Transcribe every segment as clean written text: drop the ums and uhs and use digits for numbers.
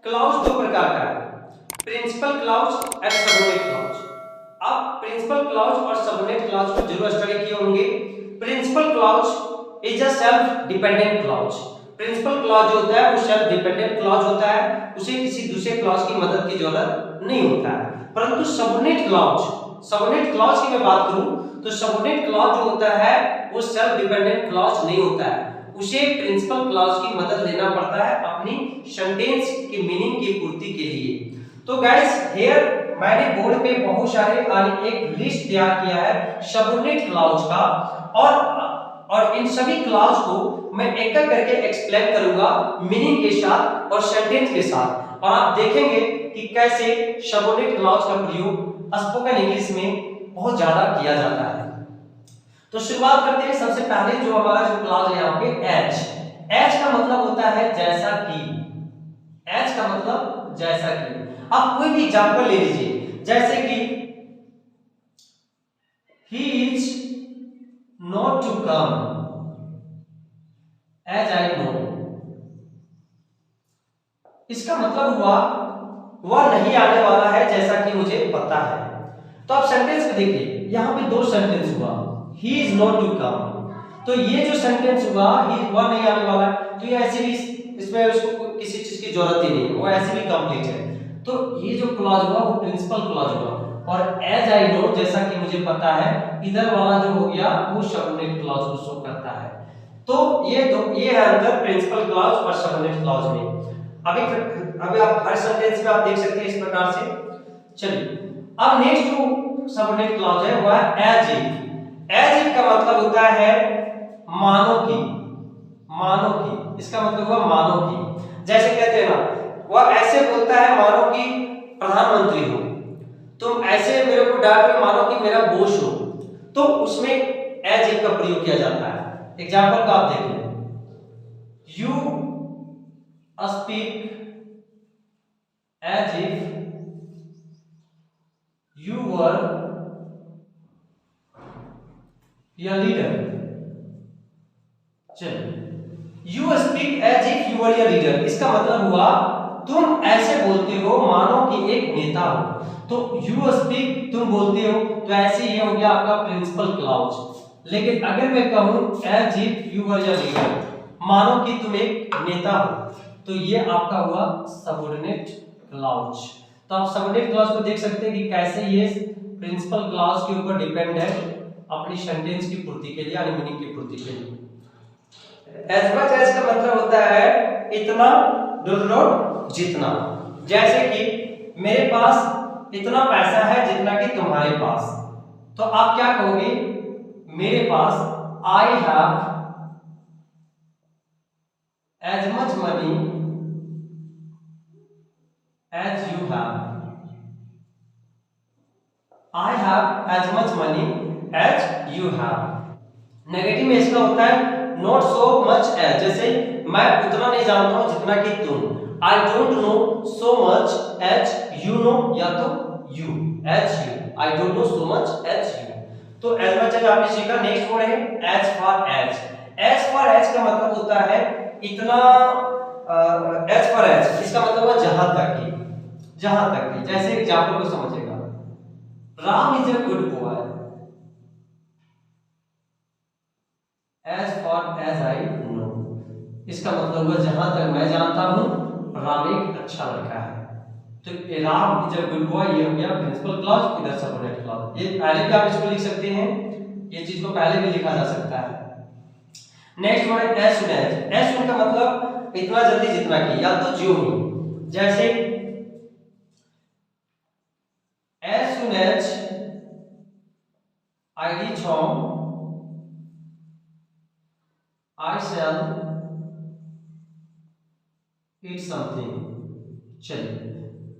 Clause दो प्रकार का है, प्रिंसिपल क्लॉज और सबोर्डिनेट क्लॉज। आप प्रिंसिपल क्लॉज और सबोर्डिनेट क्लॉज को जरूर स्टडी किए होंगे। Principal clause is a self dependent clause. Principal clause जो होता है वो सेल्फ डिपेंडेंट क्लॉज होता है, उसे किसी दूसरे क्लॉज की मदद की जरूरत नहीं होता है। परंतु सबोर्डिनेट क्लॉज की मैं बात करूं तो सबोर्डिनेट क्लॉज जो होता है वो सेल्फ डिपेंडेंट क्लॉज नहीं होता है, उसे प्रिंसिपल क्लॉज की मदद लेना पड़ता है अपनी सेंटेंस की मीनिंग की पूर्ति के लिए। तो गाइस हियर मैंने बोर्ड पे बहुत सारे एक लिस्ट तैयार किया है सबोर्डिनेट क्लॉज का, और इन सभी क्लॉज को मैं एक एक करके एक्सप्लेन करूंगा मीनिंग के साथ और सेंटेंस के साथ, और आप देखेंगे कि कैसे सबोर्डिनेट क्लॉज का प्रयोग स्पोकन इंग्लिश में बहुत ज्यादा किया जाता है। तो शुरुआत करते हैं। सबसे पहले जो हमारा जो क्लॉज है यहाँ पे एज का मतलब होता है जैसा कि। एज का मतलब जैसा कि। आप कोई भी एग्जांपल ले लीजिए, जैसे कि he is not to come as I know। इसका मतलब हुआ वह नहीं आने वाला है जैसा कि मुझे पता है। तो आप सेंटेंस को देखिए, यहां पे दो सेंटेंस हुआ, he is not to come। तो ये जो सेंटेंस हुआ वह नहीं आने वाला है, तो ये ऐसे भी इसमें उसको किसी चीज की जरूरत ही नहीं है, वो ऐसे भी कंप्लीट है। तो ये जो क्लॉज हुआ वो प्रिंसिपल क्लॉज हुआ, और एज आई नो जैसा कि मुझे पता है, इधर वाला जो हो गया वो सबोर्डिनेट क्लॉज को शो करता है। तो ये है अंतर प्रिंसिपल क्लॉज और सबोर्डिनेट क्लॉज में। अभी आप हर सेंटेंस में आप देख सकते हैं इस प्रकार से। चलिए अब नेक्स्ट जो सबोर्डिनेट क्लॉज है वह है एज इफ। एज इफ का मतलब होता है मानो कि। मानो कि इसका मतलब हुआ मानो कि। जैसे कहते हैं ना, वह ऐसे बोलता है मानो कि प्रधानमंत्री हो, तुम ऐसे मेरे को डांट रहे मानो कि मेरा बॉस हो, तो उसमें एज इफ का प्रयोग किया जाता है। एग्जांपल का आप देख लें, you speak as if you were your leader। चलिए you speak as if you were your leader, इसका मतलब हुआ तुम ऐसे बोलते हो मानो कि एक नेता हो। तो you speak तुम बोलते हो, तो ऐसे ये हो गया आपका प्रिंसिपल क्लॉज। लेकिन अगर मैं कहूं as if you were your leader, मानो कि तुम एक नेता हो, तो ये आपका हुआ सबोर्डिनेट क्लॉज। तो आप सबोर्डिनेट क्लॉज को देख सकते हैं कि कैसे ये प्रिंसिपल क्लॉज के ऊपर डिपेंड है अपनी सेंटेंस की पूर्ति के लिए, यानी मीनिंग की पूर्ति के लिए। एज मच एज का मतलब होता है इतना, डोट जितना। जैसे कि मेरे पास इतना पैसा है जितना कि तुम्हारे पास, तो आप क्या कहोगे, मेरे पास I have as much money as you have। I have as much money as you have। Negative में इसका होता है not so much as, जैसे मैं उतना नहीं जानता हूं जितना कि तुम। I don't know so much as you know, या तो you as you। I don't know so much as you। तो as much as आपने सीखा। नेक्स्ट वर्ड है as far as। as far as का मतलब होता है इतना, as far as इसका मतलब है जहां तक की। जहां तक की, जैसे एग्जांपल को समझेगा, Ram is a good boy as far as I know. इसका मतलब हुआ जहां तक मैं जानता हूं राम एक अच्छा लड़का है। तो Ram is a good boy ये हो गया प्रिंसिपल क्लॉज, इधर सबोर्डिनेट क्लॉज। ये पहले भी आप इसको लिख सकते हैं, ये चीज को पहले भी लिखा जा सकता है। नेक्स्ट वर्ड है as soon as. As soon का मतलब इतना जल्दी जितना कि, या तो ज्यों ही। जैसे as soon as I reach home I shall eat something। चलिए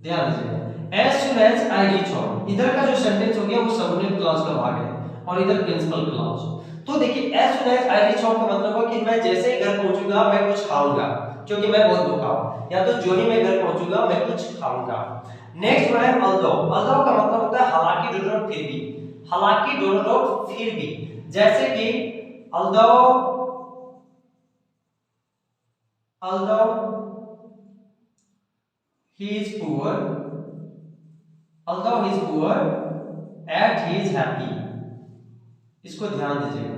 ध्यान दीजिए, as soon as I reach home, इधर का जो सेंटेंस हो गया वो सबोर्डिनेट क्लॉज का भाग है, और इधर प्रिंसिपल क्लॉज। तो देखिए as soon as I reach home का मतलब है कि मैं जैसे ही घर पहुंचूंगा मैं कुछ खाऊंगा, क्योंकि मैं बहुत भूखा हूं, या तो जो ही मैं घर पहुंचूंगा मैं कुछ खाऊंगा। नेक्स्ट वर्ड है although। although का मतलब होता है हालांकि, डोंट फिर भी। हालांकि, डोंट फिर भी। जैसे कि although he is poor, although he is poor, yet he is happy। इसको ध्यान दीजिएगा।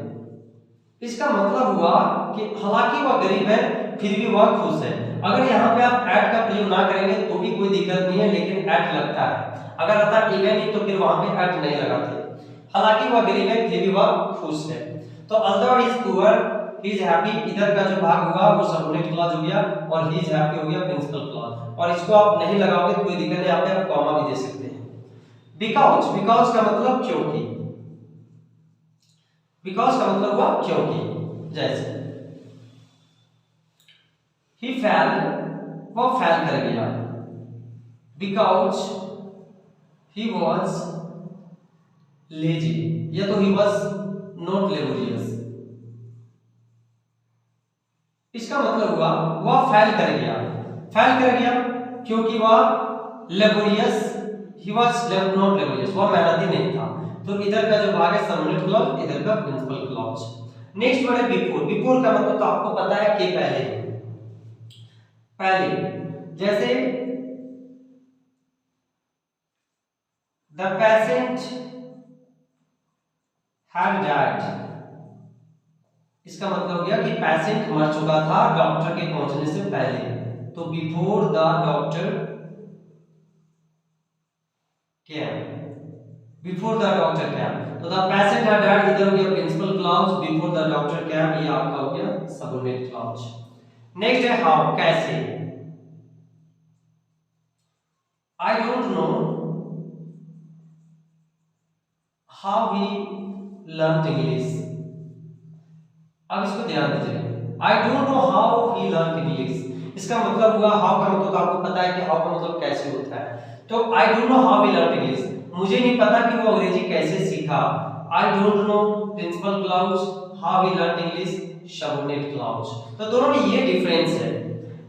इसका मतलब हुआ कि हालांकि वह गरीब है फिर भी वह खुश है। अगर यहाँ पे आप एट का प्रयोग ना करेंगे तो भी कोई दिक्कत नहीं है, लेकिन एट लगता है। अगर आता इवन नहीं तो फिर वहां पे एट नहीं लगाते। हालांकि वह गरीब है फिर भी वह खुश है। तो although he is poor, he is happy, इधर का जो भाग होगा वो सबऑर्डिनेट क्लॉज हो गया और he is happy हो गया प्रिंसिपल क्लॉज। और इसको आप नहीं लगाओगे तो कोई दिक्कत नहीं, यहाँ पे आप कॉमा भी दे सकते हैं। बिकॉज, बिकॉज का मतलब क्योंकि, बिकॉज का मतलब हुआ क्योंकि। जैसे he fell, वो फैल कर गया, because he was lazy, या तो he was not laborious। इसका मतलब हुआ वह फैल कर गया, फैल कर गया क्योंकि वह laborious, he was not laborious, वह मेहनती नहीं था। तो इधर का जो भाग है सबऑर्डिनेट क्लॉज, इधर का प्रिंसिपल क्लॉज। नेक्स्ट वर्ड है बिफोर। बिफोर का मतलब तो आपको पता है कि पहले, पहले। जैसे द पेशेंट हैड डाइड, इसका मतलब हो गया कि पेशेंट मर चुका था डॉक्टर के पहुंचने से पहले। तो before the doctor came, before the doctor came. तो द पेशेंट हैड डाइड इधर हो गया principal clause, before the doctor came ये आपका हो गया सबऑर्डिनेट क्लॉज। नेक्स्ट है हाउ, कैसे। I don't know how he learn English. अब इसको ध्यान दीजिए, I don't know how he learn English. इसका मतलब हुआ हाउ का मतलब तो आपको पता है कि हाउ का मतलब कैसे होता है। तो I don't know how he learn English, मुझे नहीं पता कि वो अंग्रेजी कैसे सीखा। I don't know principal clause, how he learn English subordinate clause. तो दोनों में ये डिफरेंस है।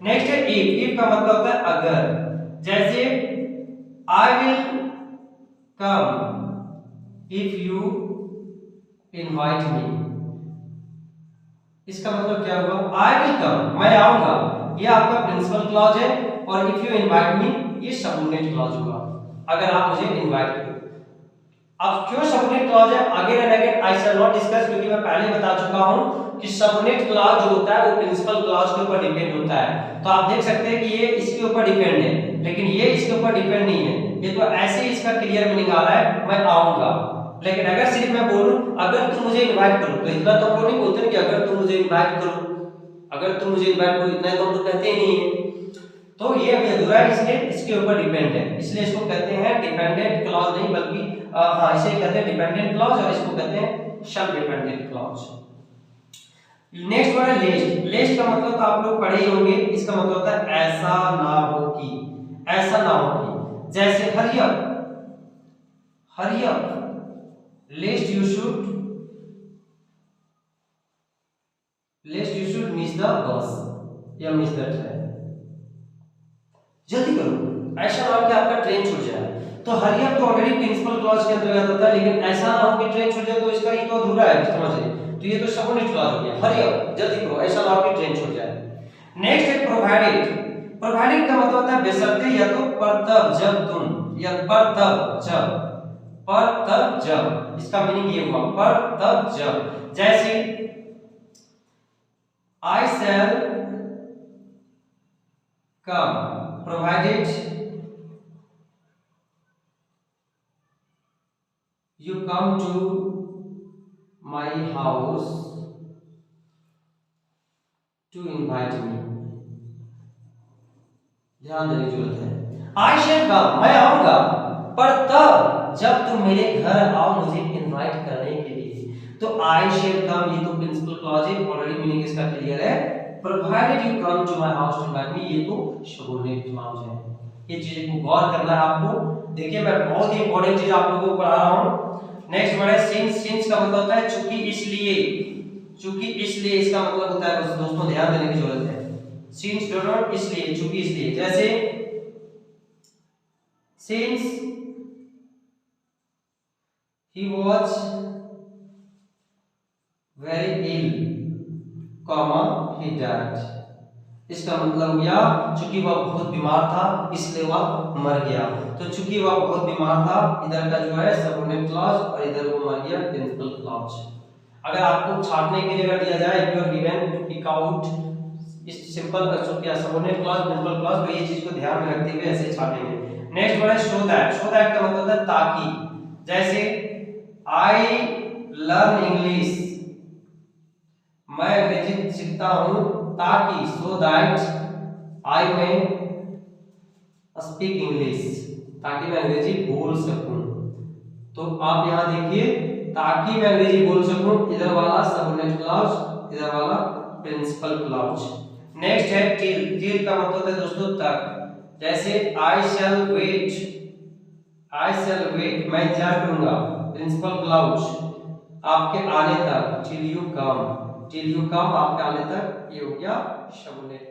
नेक्स्ट है इफ। इफ का मतलब होता है अगर। जैसे I will come if you invite me. इसका मतलब क्या हुआ, आई विल कम मैं आऊंगा, ये आपका प्रिंसिपल क्लॉज है। और इफ यू इनवाइट मी ये सबऑर्डिनेट क्लॉज होगा, अगर आप मुझे इनवाइट करो। अब क्यों सबऑर्डिनेट क्लॉज है, again and again I shall not discuss, क्योंकि मैं पहले बता चुका हूं कि सबऑर्डिनेट क्लॉज जो होता है वो प्रिंसिपल क्लॉज के ऊपर डिपेंड होता है। तो आप देख सकते हैं कि ये इसके ऊपर डिपेंड है, लेकिन ये इसके ऊपर डिपेंड नहीं है। ये तो ऐसे ही इसका क्लियर मीनिंग आ रहा है मैं आऊंगा। लेकिन अगर सिर्फ मैं बोलूं अगर तुम मुझे इनवाइट करो, तो इतना तो हम लोग नहीं बोलते कि अगर तुम मुझे इनवाइट करो, अगर तुम मुझे इनवाइट करो, इतना तो हम लोग कहते ही नहीं है। तो ये अभी अधूरा है, इसलिए इसके ऊपर डिपेंड है, इसलिए इसको कहते हैं डिपेंडेंट क्लॉज नहीं बल्कि हाँ इसे कहते हैं डिपेंडेंट क्लॉज और इसको कहते हैं सब डिपेंडेंट क्लॉज। नेक्स्ट वर्ड है लेस्ट। लेस्ट का मतलब तो आप लोग पढ़े ही होंगे, इसका मतलब होता है ऐसा ना हो कि, ऐसा ना हो कि। जैसे hurry up, hurry up लेस्ट you should, लेस्ट you should miss the bus या मिस द ट्रेन। जल्दी करो, ऐसा ना हो कि आपका ट्रेन छूट जाए। तो हरी अप तो ऑलरेडी प्रिंसिपल क्लॉज के अंतर्गत होता है, लेकिन ऐसा ना हो कि ट्रेन छूट जाए, तो इसका ये तो अधूरा है, समझिए। तो ये तो सबऑर्डिनेट क्लॉज हो गया, हरी अप जल्दी करो, ऐसा ना हो कि ट्रेन छूट जाए। नेक्स्ट है प्रोवाइडेड। प्रोवाइडेड का मतलब होता है बशर्ते, या तो पर तब जब तुम, या पर तब जब, पर तब जब, इसका मीनिंग ये हुआ पर तब जब। जैसे आई शैल कम provided you come to my house to invite me। ध्यान देने की जरूरत है। I shall come मैं आऊंगा, पर तब जब तुम मेरे घर आओ मुझे इनवाइट करने के लिए। तो I shall come ये तो प्रिंसिपल क्लॉज है, ऑलरेडी मीनिंग इसका क्लियर है। Provided you come to my house to invite me ये तो सबऑर्डिनेट क्लॉज है। ये चीज को गौर करना है आपको। देखिए मैं बहुत ही इंपॉर्टेंट चीज आप लोगों को पढ़ा रहा हूं। नेक्स्ट वर्ड है सिंस। सिंस का मतलब होता है चूंकि, इसलिए, चूंकि इसलिए इसका मतलब होता है, दोस्तों ध्यान देने की जरूरत है। सिंस डॉट इसलिए, चूंकि इसलिए। जैसे since he was very ill, comma he died. इसका मतलब हो गया चूंकि वह बहुत बीमार था इसलिए वह मर गया। तो चूंकि वह बहुत बीमार था, इधर का जो है सबऑर्डिनेट क्लॉज और इधर वो मर गया प्रिंसिपल क्लॉज। अगर आपको छाटने के लिए अगर दिया जाए if you are given to pick out इस simple subordinate clause principal clause, तो ये चीज को ध्यान में रखते हुए ऐसे छाटेंगे। नेक्स्ट वर्ड है सो दैट। सो दैट का मतलब होता है ताकि, जैसे आई लर्न इंग्लिश, मैं अंग्रेजी सीखता हूं ताकि, सो दैट आई में स्पीक इंग्लिश, ताकि मैं अंग्रेजी बोल सकूं। तो आप यहां देखिए ताकि मैं अंग्रेजी बोल सकूं, इधर वाला सबऑर्डिनेट क्लॉज, इधर वाला प्रिंसिपल क्लॉज। नेक्स्ट है टिल। टिल का मतलब है दोस्तों तक, जैसे आई शैल वेट, आई शैल वेट मैं इंतजार करूंगा, प्रिंसिपल क्लॉज आपके आने तक, till you come, till you come आपके आने तक, ये हो गया सबऑर्डिनेट